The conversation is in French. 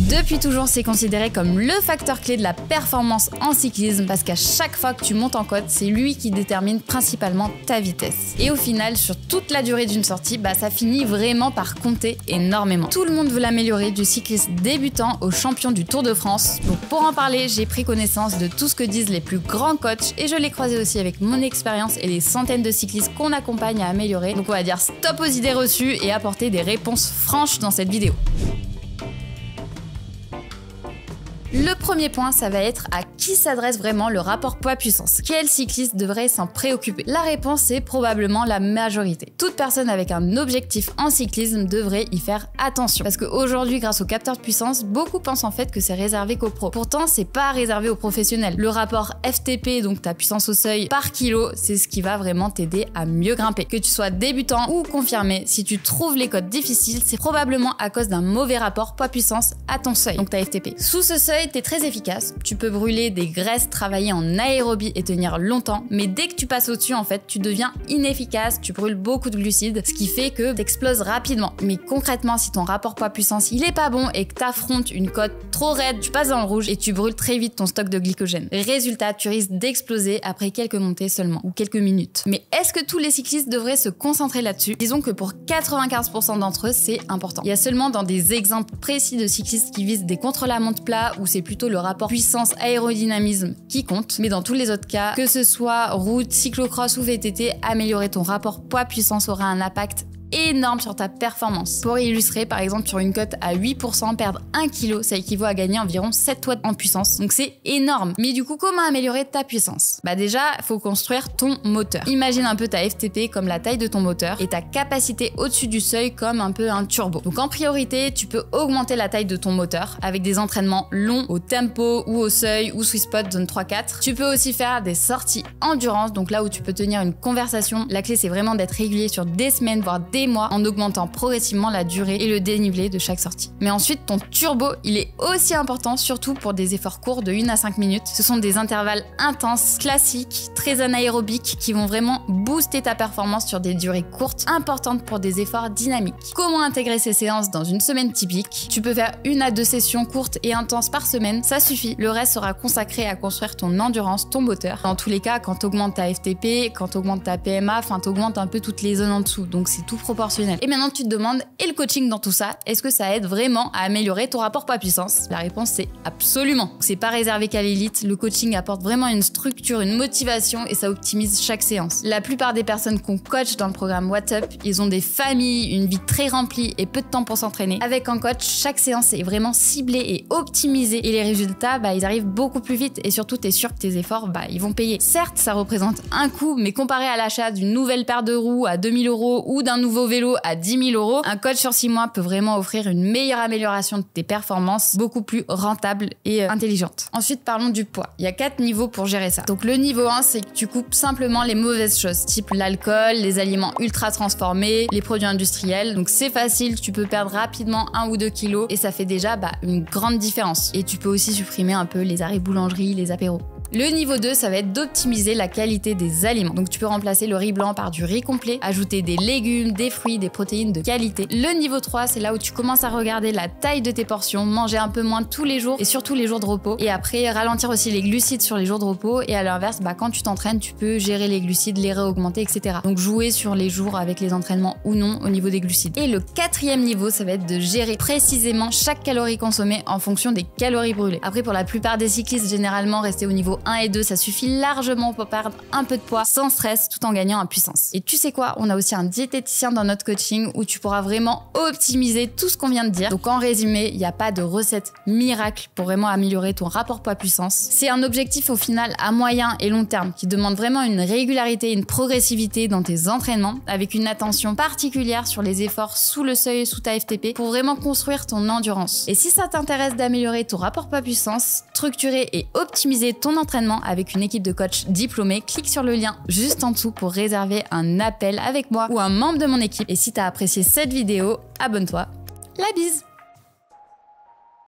Depuis toujours, c'est considéré comme le facteur clé de la performance en cyclisme parce qu'à chaque fois que tu montes en côte, c'est lui qui détermine principalement ta vitesse. Et au final, sur toute la durée d'une sortie, ça finit vraiment par compter énormément. Tout le monde veut l'améliorer, du cycliste débutant au champion du Tour de France. Donc pour en parler, j'ai pris connaissance de tout ce que disent les plus grands coachs et je l'ai croisé aussi avec mon expérience et les centaines de cyclistes qu'on accompagne à améliorer. Donc on va dire stop aux idées reçues et apporter des réponses franches dans cette vidéo. Le premier point, ça va être à qui s'adresse vraiment le rapport poids-puissance. Quel cycliste devrait s'en préoccuper? La réponse est probablement la majorité. Toute personne avec un objectif en cyclisme devrait y faire attention. Parce qu'aujourd'hui, grâce au capteur de puissance, beaucoup pensent en fait que c'est réservé qu'aux pros. Pourtant, c'est pas réservé aux professionnels. Le rapport FTP, donc ta puissance au seuil par kilo, c'est ce qui va vraiment t'aider à mieux grimper. Que tu sois débutant ou confirmé, si tu trouves les côtes difficiles, c'est probablement à cause d'un mauvais rapport poids-puissance à ton seuil, donc ta FTP. Sous ce seuil, t'es très efficace, tu peux brûler des graisses, travailler en aérobie et tenir longtemps, mais dès que tu passes au-dessus, en fait, tu deviens inefficace, tu brûles beaucoup de glucides, ce qui fait que t'exploses rapidement. Mais concrètement, si ton rapport poids-puissance il est pas bon et que t'affrontes une côte trop raide, tu passes dans le rouge et tu brûles très vite ton stock de glycogène. Résultat, tu risques d'exploser après quelques montées seulement, ou quelques minutes. Mais est-ce que tous les cyclistes devraient se concentrer là-dessus? Disons que pour 95% d'entre eux, c'est important. Il y a seulement dans des exemples précis de cyclistes qui visent des contre-la-montre plats où c'est plutôt le rapport puissance-aérodynamisme qui compte, mais dans tous les autres cas, que ce soit route, cyclocross ou VTT, améliorer ton rapport poids-puissance aura un impact énorme sur ta performance. Pour illustrer, par exemple, sur une cote à 8%, perdre 1 kg, ça équivaut à gagner environ 7 watts en puissance. Donc c'est énorme. Mais du coup, comment améliorer ta puissance? Déjà, il faut construire ton moteur. Imagine un peu ta FTP comme la taille de ton moteur et ta capacité au-dessus du seuil comme un peu un turbo. Donc en priorité, tu peux augmenter la taille de ton moteur avec des entraînements longs au tempo ou au seuil ou sweet spot zone 3-4. Tu peux aussi faire des sorties endurance, donc là où tu peux tenir une conversation. La clé, c'est vraiment d'être régulier sur des semaines, voire des mois en augmentant progressivement la durée et le dénivelé de chaque sortie. Mais ensuite, ton turbo, il est aussi important, surtout pour des efforts courts de 1 à 5 minutes. Ce sont des intervalles intenses, classiques, très anaérobiques qui vont vraiment booster ta performance sur des durées courtes, importantes pour des efforts dynamiques. Comment intégrer ces séances dans une semaine typique? Tu peux faire 1 à 2 sessions courtes et intenses par semaine, ça suffit. Le reste sera consacré à construire ton endurance, ton moteur. Dans tous les cas, quand tu augmentes ta FTP, quand tu augmentes ta PMA, tu augmentes un peu toutes les zones en dessous. Donc c'est tout proportionnel. Et maintenant tu te demandes, et le coaching dans tout ça, est-ce que ça aide vraiment à améliorer ton rapport poids-puissance? La réponse c'est absolument. C'est pas réservé qu'à l'élite, le coaching apporte vraiment une structure, une motivation et ça optimise chaque séance. La plupart des personnes qu'on coach dans le programme What's Up, ils ont des familles, une vie très remplie et peu de temps pour s'entraîner. Avec un coach, chaque séance est vraiment ciblée et optimisée et les résultats, ils arrivent beaucoup plus vite et surtout t'es sûr que tes efforts, ils vont payer. Certes, ça représente un coût, mais comparé à l'achat d'une nouvelle paire de roues à 2 000 € ou d'un nouveau vélo à 10 000 €, un coach sur 6 mois peut vraiment offrir une meilleure amélioration de tes performances, beaucoup plus rentable et intelligente. Ensuite, parlons du poids. Il y a 4 niveaux pour gérer ça. Donc le niveau 1, c'est que tu coupes simplement les mauvaises choses, type l'alcool, les aliments ultra transformés, les produits industriels. Donc c'est facile, tu peux perdre rapidement 1 ou 2 kilos et ça fait déjà une grande différence. Et tu peux aussi supprimer un peu les arrêts boulangerie, les apéros. Le niveau 2, ça va être d'optimiser la qualité des aliments. Donc tu peux remplacer le riz blanc par du riz complet, ajouter des légumes, des fruits, des protéines de qualité. Le niveau 3, c'est là où tu commences à regarder la taille de tes portions, manger un peu moins tous les jours et surtout les jours de repos. Et après, ralentir aussi les glucides sur les jours de repos. Et à l'inverse, quand tu t'entraînes, tu peux gérer les glucides, les réaugmenter, etc. Donc jouer sur les jours avec les entraînements ou non au niveau des glucides. Et le 4e niveau, ça va être de gérer précisément chaque calorie consommée en fonction des calories brûlées. Après, pour la plupart des cyclistes, généralement, rester au niveau 1 et 2, ça suffit largement pour perdre un peu de poids sans stress tout en gagnant en puissance. Et tu sais quoi, on a aussi un diététicien dans notre coaching où tu pourras vraiment optimiser tout ce qu'on vient de dire. Donc en résumé, il n'y a pas de recette miracle pour vraiment améliorer ton rapport poids-puissance. C'est un objectif au final à moyen et long terme qui demande vraiment une régularité, une progressivité dans tes entraînements avec une attention particulière sur les efforts sous le seuil, sous ta FTP pour vraiment construire ton endurance. Et si ça t'intéresse d'améliorer ton rapport poids-puissance, structurer et optimiser ton entraînement avec une équipe de coachs diplômés, clique sur le lien juste en dessous pour réserver un appel avec moi ou un membre de mon équipe. Et si t'as apprécié cette vidéo, abonne-toi. La bise!